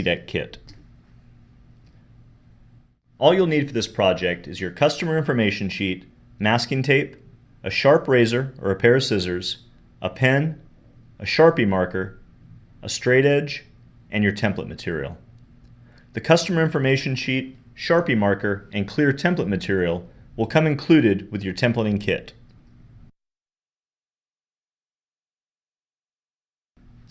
deck kit. All you'll need for this project is your customer information sheet, masking tape, a sharp razor or a pair of scissors, a pen, a Sharpie marker, a straight edge, and your template material. The customer information sheet, Sharpie marker, and clear template material will come included with your templating kit.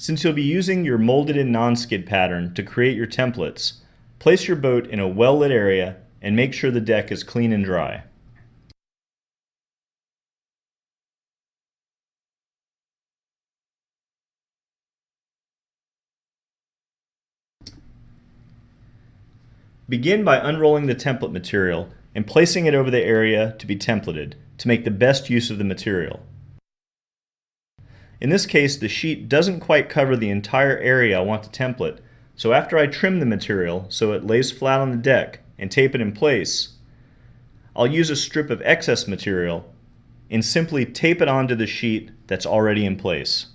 Since you'll be using your molded in non-skid pattern to create your templates, place your boat in a well-lit area and make sure the deck is clean and dry. Begin by unrolling the template material and placing it over the area to be templated to make the best use of the material. In this case, the sheet doesn't quite cover the entire area I want to template, so after I trim the material so it lays flat on the deck and tape it in place, I'll use a strip of excess material and simply tape it onto the sheet that's already in place.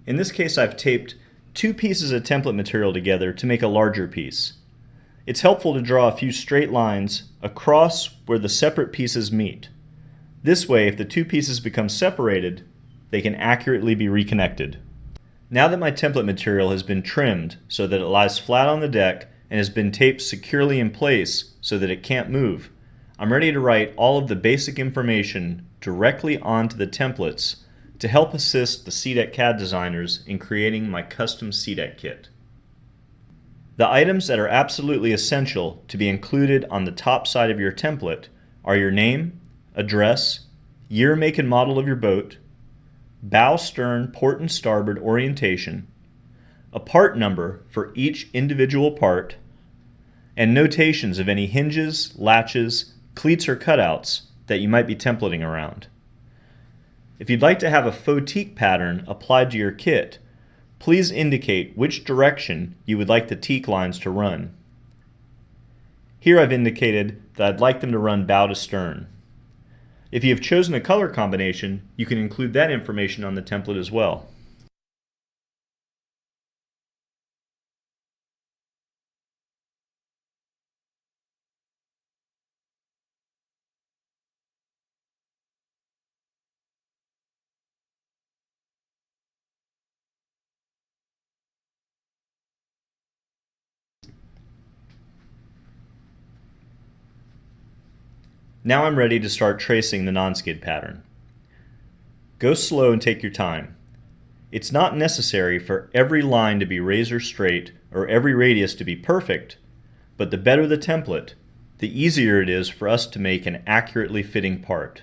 In this case, I've taped two pieces of template material together to make a larger piece. It's helpful to draw a few straight lines across where the separate pieces meet. This way, if the two pieces become separated, they can accurately be reconnected. Now that my template material has been trimmed so that it lies flat on the deck and has been taped securely in place so that it can't move, I'm ready to write all of the basic information directly onto the templates to help assist the SeaDeck CAD designers in creating my custom SeaDeck kit. The items that are absolutely essential to be included on the top side of your template are your name, address, year, make, and model of your boat, bow, stern, port, and starboard orientation, a part number for each individual part, and notations of any hinges, latches, cleats, or cutouts that you might be templating around. If you'd like to have a faux teak pattern applied to your kit, please indicate which direction you would like the teak lines to run. Here I've indicated that I'd like them to run bow to stern. If you have chosen a color combination, you can include that information on the template as well. Now I'm ready to start tracing the non-skid pattern. Go slow and take your time. It's not necessary for every line to be razor straight or every radius to be perfect, but the better the template, the easier it is for us to make an accurately fitting part.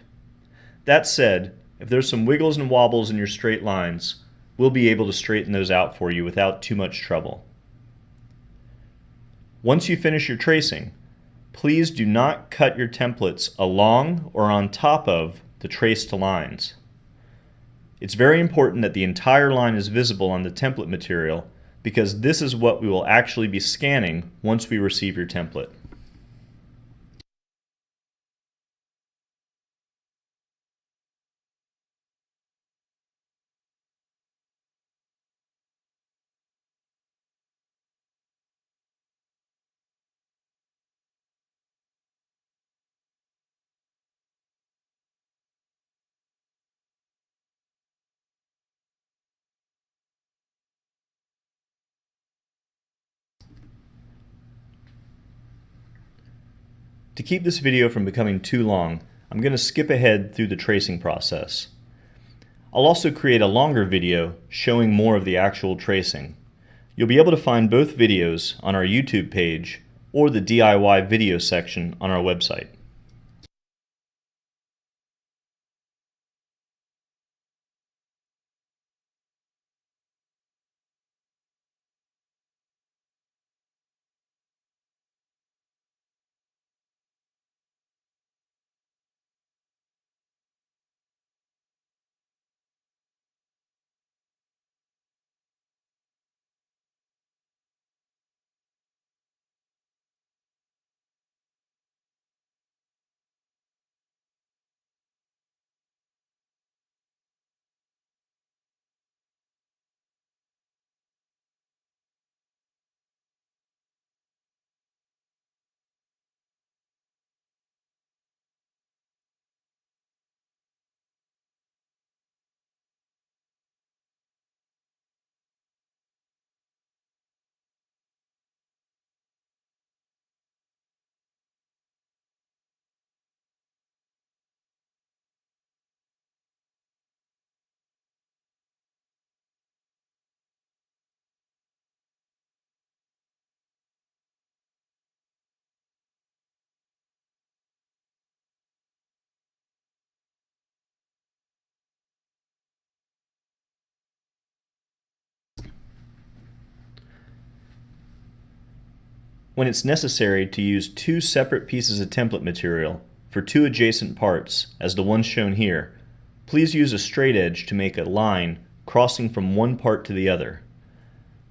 That said, if there's some wiggles and wobbles in your straight lines, we'll be able to straighten those out for you without too much trouble. Once you finish your tracing, please do not cut your templates along or on top of the traced lines. It's very important that the entire line is visible on the template material because this is what we will actually be scanning once we receive your template. To keep this video from becoming too long, I'm going to skip ahead through the tracing process. I'll also create a longer video showing more of the actual tracing. You'll be able to find both videos on our YouTube page or the DIY video section on our website. when it's necessary to use two separate pieces of template material for two adjacent parts, as the one shown here, please use a straight edge to make a line crossing from one part to the other.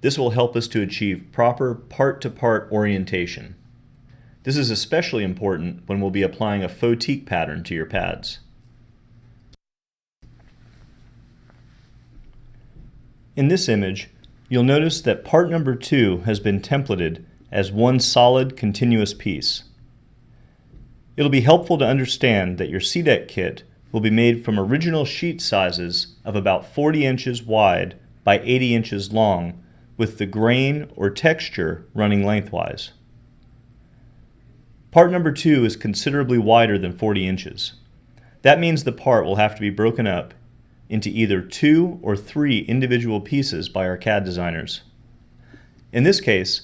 This will help us to achieve proper part-to-part orientation. This is especially important when we'll be applying a photique pattern to your pads. In this image, you'll notice that part number 2 has been templated as one solid continuous piece. It'll be helpful to understand that your CDEC kit will be made from original sheet sizes of about 40 inches wide by 80 inches long, with the grain or texture running lengthwise. Part number 2 is considerably wider than 40 inches. That means the part will have to be broken up into either 2 or 3 individual pieces by our CAD designers. In this case,